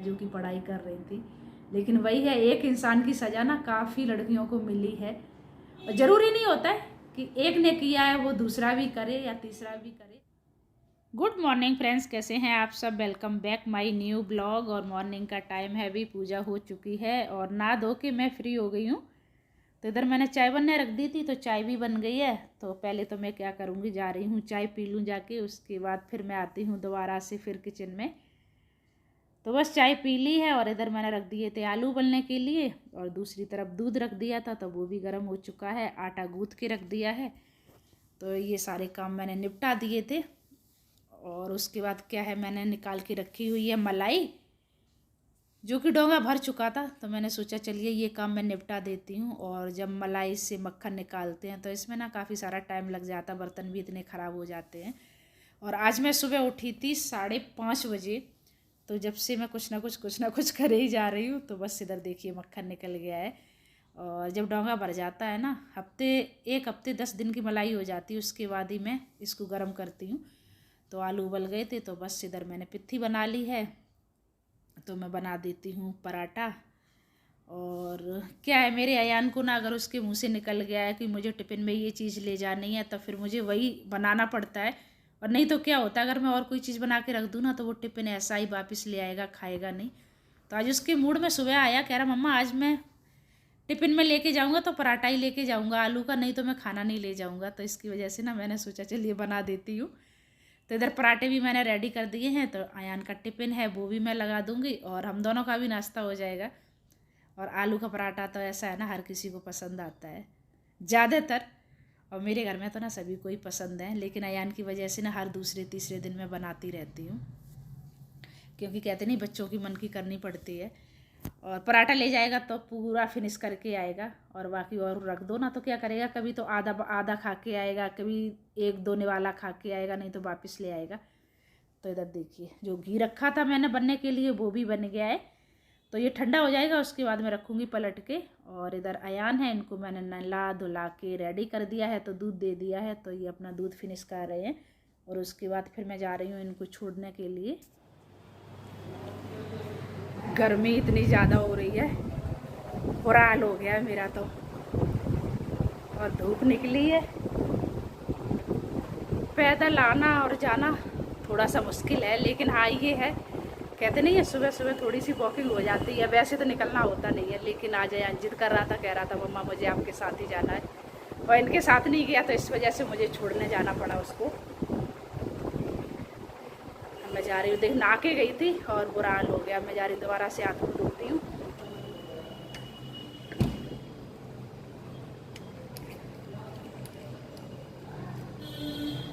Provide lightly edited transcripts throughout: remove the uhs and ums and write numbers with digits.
जो कि पढ़ाई कर रही थी। लेकिन वही है, एक इंसान की सज़ा ना काफ़ी लड़कियों को मिली है। और ज़रूरी नहीं होता है कि एक ने किया है वो दूसरा भी करे या तीसरा भी करे। गुड मॉर्निंग फ्रेंड्स, कैसे हैं आप सब। Welcome back my new blog. और मॉर्निंग का टाइम है, अभी पूजा हो चुकी है और नहा धो के मैं फ्री हो गई हूँ। तो इधर मैंने चाय बनने रख दी थी, तो चाय भी बन गई है। तो पहले तो मैं क्या करूँगी, जा रही हूँ चाय पी लूँ जाके, उसके बाद फिर मैं आती हूँ दोबारा से फिर किचन में। तो बस चाय पी ली है और इधर मैंने रख दिए थे आलू उबलने के लिए और दूसरी तरफ दूध रख दिया था, तो वो भी गर्म हो चुका है। आटा गूँथ के रख दिया है। तो ये सारे काम मैंने निपटा दिए थे। और उसके बाद क्या है, मैंने निकाल के रखी हुई है मलाई, जो कि डोंगा भर चुका था। तो मैंने सोचा चलिए ये काम मैं निपटा देती हूँ। और जब मलाई से मक्खन निकालते हैं तो इसमें ना काफ़ी सारा टाइम लग जाता, बर्तन भी इतने ख़राब हो जाते हैं। और आज मैं सुबह उठी थी 5:30 बजे। तो जब से मैं कुछ ना कुछ करे ही जा रही हूँ। तो बस इधर देखिए मक्खन निकल गया है। और जब डोंगा भर जाता है ना, एक हफ्ते 10 दिन की मलाई हो जाती है, उसके बाद ही मैं इसको गर्म करती हूँ। तो आलू उबल गए थे, तो बस इधर मैंने पित्थी बना ली है। तो मैं बना देती हूँ पराठा। और क्या है, मेरे अयान को ना अगर उसके मुंह से निकल गया है कि मुझे टिफ़िन में ये चीज़ ले जानी है, तो फिर मुझे वही बनाना पड़ता है। और नहीं तो क्या होता है, अगर मैं और कोई चीज़ बना के रख दूँ ना, तो वो टिफ़िन ऐसा ही वापस ले आएगा, खाएगा नहीं। तो आज उसके मूड में सुबह आया, कह रहा मम्मा आज मैं टिफ़िन में लेके जाऊँगा तो पराठा ही लेके जाऊँगा आलू का, नहीं तो मैं खाना नहीं ले जाऊँगा। तो इसकी वजह से ना मैंने सोचा चलिए बना देती हूँ। तो इधर पराठे भी मैंने रेडी कर दिए हैं। तो अयान का टिफ़िन है वो भी मैं लगा दूँगी और हम दोनों का भी नाश्ता हो जाएगा। और आलू का पराठा तो ऐसा है ना, हर किसी को पसंद आता है ज़्यादातर। और मेरे घर में तो ना सभी को ही पसंद है, लेकिन अयान की वजह से ना हर दूसरे तीसरे दिन मैं बनाती रहती हूँ, क्योंकि कहते नहीं बच्चों की मन की करनी पड़ती है। और पराठा ले जाएगा तो पूरा फिनिश करके आएगा, और बाकी और रख दो ना तो क्या करेगा, कभी तो आधा आधा खा के आएगा, कभी एक दो निवाला खा के आएगा, नहीं तो वापस ले आएगा। तो इधर देखिए जो घी रखा था मैंने बनने के लिए वो भी बन गया है। तो ये ठंडा हो जाएगा, उसके बाद मैं रखूँगी पलट के। और इधर अयान है, इनको मैंने नहला धुला के रेडी कर दिया है, तो दूध दे दिया है। तो ये अपना दूध फिनिश कर रहे हैं और उसके बाद फिर मैं जा रही हूँ इनको छोड़ने के लिए। गर्मी इतनी ज़्यादा हो रही है, बुरा हाल हो गया है मेरा तो। और धूप निकली है, पैदल आना और जाना थोड़ा सा मुश्किल है, लेकिन हाँ ये है, कहते नहीं है सुबह सुबह थोड़ी सी वॉकिंग हो जाती है। वैसे तो निकलना होता नहीं है, लेकिन आज अयान जिद कर रहा था, कह रहा था मम्मा मुझे आपके साथ ही जाना है। और इनके साथ नहीं गया तो इस वजह से मुझे छोड़ने जाना पड़ा उसको। मैं जा रही हूँ, देख नहा के गई थी और बुरा हाल हो गया। मैं जा रही हूँ दोबारा से हाथ मुँह धोती हूँ।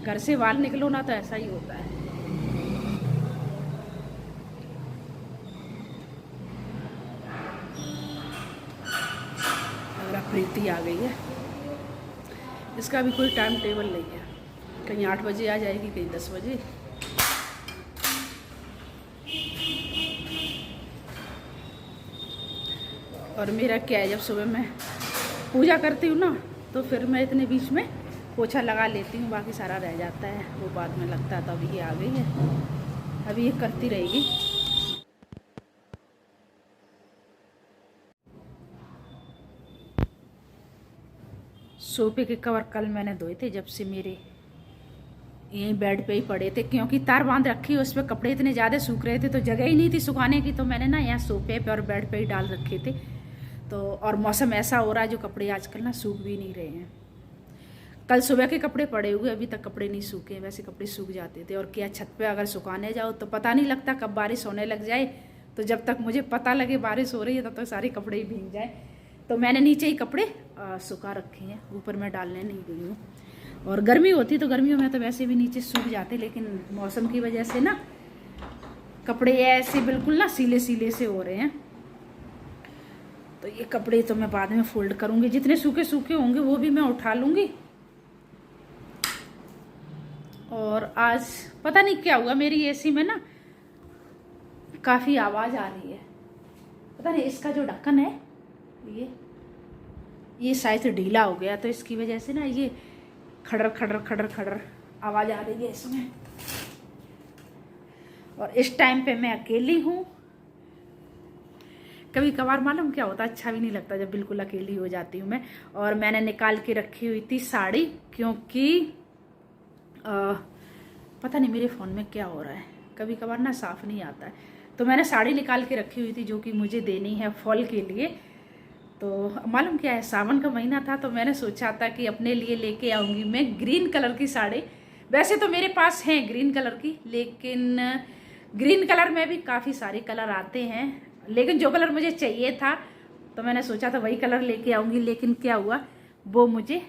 घर से बाहर निकलो ना तो ऐसा ही होता है। अगर प्रीति आ गई है, इसका भी कोई टाइम टेबल नहीं है, कहीं 8 बजे आ जाएगी, कहीं 10 बजे। और मेरा क्या है, जब सुबह मैं पूजा करती हूँ ना, तो फिर मैं इतने बीच में पोछा लगा लेती हूँ, बाकी सारा रह जाता है, वो बाद में लगता है। तो अभी ये आ गई है, अभी ये करती रहेगी। सोफे के कवर कल मैंने धोए थे, जब से मेरे यहीं बेड पे ही पड़े थे, क्योंकि तार बांध रखी, उस पर कपड़े इतने ज़्यादा सूख रहे थे तो जगह ही नहीं थी सुखाने की। तो मैंने ना यहाँ सोफे पे और बेड पे ही डाल रखे थे। तो और मौसम ऐसा हो रहा है, जो कपड़े आजकल ना सूख भी नहीं रहे हैं। कल सुबह के कपड़े पड़े हुए, अभी तक कपड़े नहीं सूखे। वैसे कपड़े सूख जाते थे। और क्या छत पे अगर सुखाने जाओ तो पता नहीं लगता कब बारिश होने लग जाए। तो जब तक मुझे पता लगे बारिश हो रही है, तब तक सारे कपड़े ही भीग जाए। तो मैंने नीचे ही कपड़े सुखा रखे हैं, ऊपर मैं डालने नहीं गई हूँ। और गर्मी होती तो गर्मियों में तो वैसे भी नीचे सूख जाते, लेकिन मौसम की वजह से ना कपड़े ऐसे बिल्कुल ना सीले सीले से हो रहे हैं। तो ये कपड़े तो मैं बाद में फोल्ड करूँगी, जितने सूखे सूखे होंगे वो भी मैं उठा लूँगी। और आज पता नहीं क्या हुआ, मेरी एसी में ना काफ़ी आवाज़ आ रही है। पता नहीं, इसका जो ढक्कन है ये शायद ढीला हो गया, तो इसकी वजह से ना ये खड़र खड़र खड़र खड़र आवाज़ आ रही है इसमें। और इस टाइम पे मैं अकेली हूँ, कभी कभार मालूम क्या होता है, अच्छा भी नहीं लगता जब बिल्कुल अकेली हो जाती हूँ मैं। और मैंने निकाल के रखी हुई थी साड़ी, क्योंकि पता नहीं मेरे फ़ोन में क्या हो रहा है, कभी कभार ना साफ़ नहीं आता है। तो मैंने साड़ी निकाल के रखी हुई थी जो कि मुझे देनी है फॉल के लिए। तो मालूम क्या है, सावन का महीना था तो मैंने सोचा था कि अपने लिए लेके आऊँगी मैं ग्रीन कलर की साड़ी। वैसे तो मेरे पास है ग्रीन कलर की, लेकिन ग्रीन कलर में भी काफ़ी सारे कलर आते हैं, लेकिन जो कलर मुझे चाहिए था तो मैंने सोचा था वही कलर लेके आऊँगी। लेकिन क्या हुआ, वो मुझे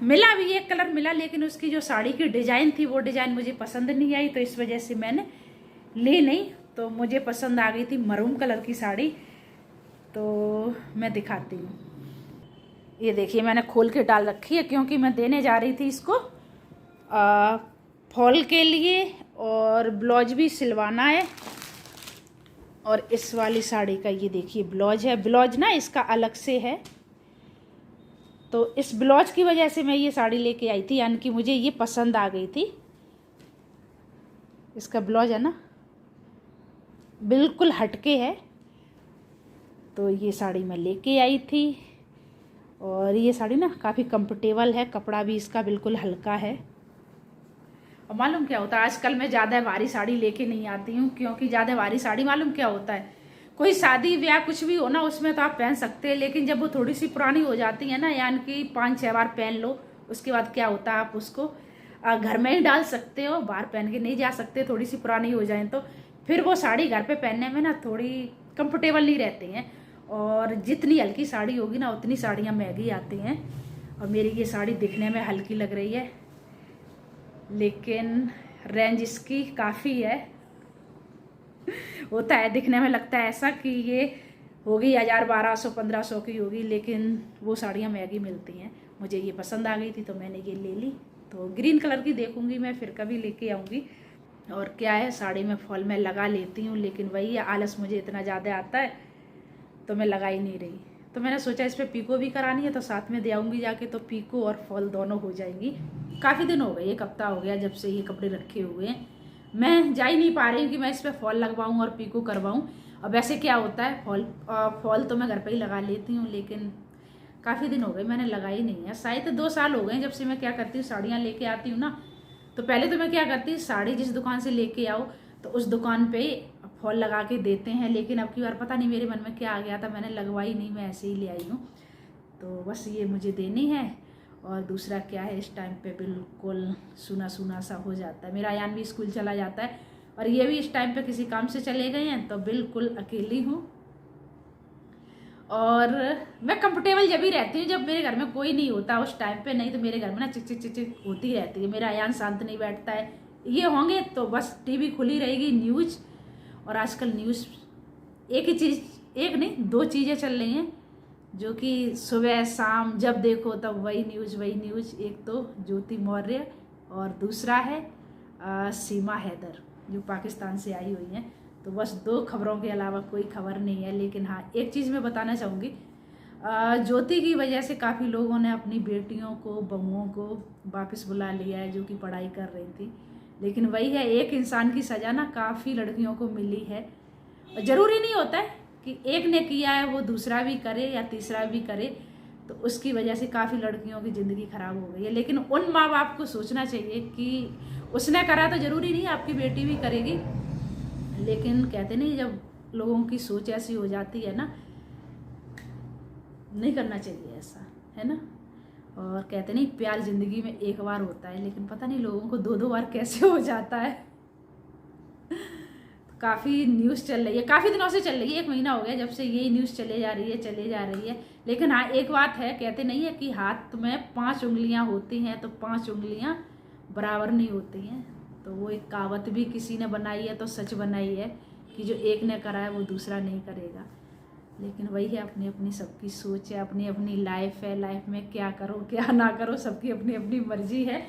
मिला भी, एक कलर मिला, लेकिन उसकी जो साड़ी की डिज़ाइन थी वो डिज़ाइन मुझे पसंद नहीं आई, तो इस वजह से मैंने ली नहीं। तो मुझे पसंद आ गई थी मरून कलर की साड़ी। तो मैं दिखाती हूँ, ये देखिए मैंने खोल के डाल रखी है, क्योंकि मैं देने जा रही थी इसको फॉल के लिए, और ब्लाउज भी सिलवाना है। और इस वाली साड़ी का ये देखिए ब्लाउज है, ब्लाउज ना इसका अलग से है, तो इस ब्लाउज की वजह से मैं ये साड़ी लेके आई थी, यानी कि मुझे ये पसंद आ गई थी। इसका ब्लाउज है ना बिल्कुल हटके है, तो ये साड़ी मैं लेके आई थी। और ये साड़ी ना काफ़ी कंफर्टेबल है, कपड़ा भी इसका बिल्कुल हल्का है। और मालूम क्या होता है, आजकल मैं ज़्यादा भारी साड़ी लेके नहीं आती हूँ, क्योंकि ज़्यादा भारी साड़ी मालूम क्या होता है, कोई शादी ब्याह कुछ भी हो ना उसमें तो आप पहन सकते हैं, लेकिन जब वो थोड़ी सी पुरानी हो जाती है ना, यानी कि 5-6 बार पहन लो, उसके बाद क्या होता है, आप उसको घर में ही डाल सकते हो, बाहर पहन के नहीं जा सकते, थोड़ी सी पुरानी हो जाए तो फिर वो साड़ी घर पे पहनने में ना थोड़ी कंफर्टेबल नहीं रहती हैं। और जितनी हल्की साड़ी होगी ना उतनी साड़ियाँ महंगी आती हैं। और मेरी ये साड़ी दिखने में हल्की लग रही है, लेकिन रेंज इसकी काफ़ी है। होता है दिखने में लगता है ऐसा कि ये होगी 1000, 1200, 1500 की होगी, लेकिन वो साड़ियाँ महंगी मिलती हैं। मुझे ये पसंद आ गई थी तो मैंने ये ले ली। तो ग्रीन कलर की देखूंगी मैं, फिर कभी लेके आऊँगी। और क्या है, साड़ी में फॉल मैं लगा लेती हूँ, लेकिन वही आलस मुझे इतना ज़्यादा आता है तो मैं लगा ही नहीं रही। तो मैंने सोचा इस पर पीको भी करानी है तो साथ में दे आऊँगी जाके, तो पीको और फॉल दोनों हो जाएंगी। काफ़ी दिन हो गए, 1 हफ्ता हो गया जब से ये कपड़े रखे हुए हैं, मैं जा ही नहीं पा रही हूँ कि मैं इस पर फॉल लगवाऊँ और पीको करवाऊँ। अब वैसे क्या होता है, फॉल तो मैं घर पे ही लगा लेती हूँ, लेकिन काफ़ी दिन हो गए मैंने लगाई नहीं है। शायद 2 साल हो गए जब से मैं क्या करती हूँ, साड़ियाँ लेके आती हूँ ना, तो पहले तो मैं क्या करती हूँ, साड़ी जिस दुकान से लेके आओ तो उस दुकान पे फॉल लगा के देते हैं, लेकिन अब की बार पता नहीं मेरे मन में क्या आ गया था, मैंने लगवाई नहीं, मैं ऐसे ही ले आई हूँ। तो बस ये मुझे देनी है। और दूसरा क्या है, इस टाइम पे बिल्कुल सूना सूना सा हो जाता है। मेरा अयान भी स्कूल चला जाता है और ये भी इस टाइम पे किसी काम से चले गए हैं, तो बिल्कुल अकेली हूँ। और मैं कंफर्टेबल जब ही रहती हूँ जब मेरे घर में कोई नहीं होता उस टाइम पे, नहीं तो मेरे घर में ना चिक चिक चिक चिक होती रहती है। मेरा अयान शांत नहीं बैठता है, ये होंगे तो बस टीवी खुली रहेगी, न्यूज़। और आजकल न्यूज़ एक ही चीज़, एक नहीं 2 चीज़ें चल रही हैं जो कि सुबह शाम जब देखो तब वही न्यूज़। एक तो ज्योति मौर्य और दूसरा है सीमा हैदर जो पाकिस्तान से आई हुई हैं। तो बस 2 खबरों के अलावा कोई खबर नहीं है। लेकिन हाँ, एक चीज़ मैं बताना चाहूँगी, ज्योति की वजह से काफ़ी लोगों ने अपनी बेटियों को, बहुओं को वापस बुला लिया है जो कि पढ़ाई कर रही थी। लेकिन वही है, एक इंसान की सज़ा ना काफ़ी लड़कियों को मिली है। और ज़रूरी नहीं होता है कि एक ने किया है वो दूसरा भी करे या तीसरा भी करे, तो उसकी वजह से काफ़ी लड़कियों की ज़िंदगी ख़राब हो गई है। लेकिन उन माँ बाप को सोचना चाहिए कि उसने करा तो ज़रूरी नहीं आपकी बेटी भी करेगी। लेकिन कहते नहीं, जब लोगों की सोच ऐसी हो जाती है ना, नहीं करना चाहिए ऐसा, है ना। और कहते नहीं प्यार ज़िंदगी में एक बार होता है, लेकिन पता नहीं लोगों को 2-2 बार कैसे हो जाता है। काफ़ी न्यूज़ चल रही है, काफ़ी दिनों से चल रही है, 1 महीना हो गया जब से यही न्यूज़ चले जा रही है। लेकिन हाँ, एक बात है, कहते नहीं है कि हाथ में 5 उंगलियां होती हैं तो 5 उंगलियां बराबर नहीं होती हैं। तो वो एक कहावत भी किसी ने बनाई है तो सच बनाई है कि जो एक ने करा है वो दूसरा नहीं करेगा। लेकिन वही है, अपनी अपनी सबकी सोच है, अपनी अपनी लाइफ है, लाइफ में क्या करो क्या ना करो सबकी अपनी अपनी मर्जी है।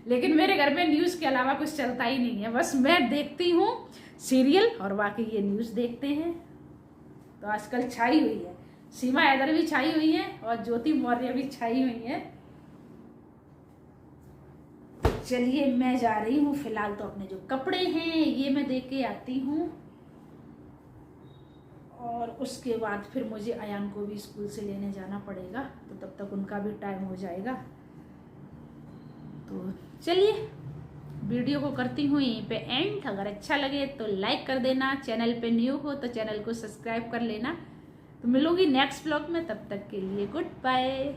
लेकिन मेरे घर में न्यूज़ के अलावा कुछ चलता ही नहीं है, बस मैं देखती हूँ सीरियल और बाकी ये न्यूज़ देखते हैं। तो आजकल छाई हुई है, सीमा हैदर भी छाई हुई है और ज्योति मौर्य भी छाई हुई है। चलिए मैं जा रही हूँ, फिलहाल तो अपने जो कपड़े हैं ये मैं दे के आती हूँ। उसके बाद फिर मुझे अयान को भी स्कूल से लेने जाना पड़ेगा, तो तब तक उनका भी टाइम हो जाएगा। तो चलिए वीडियो को करती हूँ यहीं पे एंड। अगर अच्छा लगे तो लाइक कर देना, चैनल पे न्यू हो तो चैनल को सब्सक्राइब कर लेना। तो मिलूंगी नेक्स्ट ब्लॉग में, तब तक के लिए गुड बाय।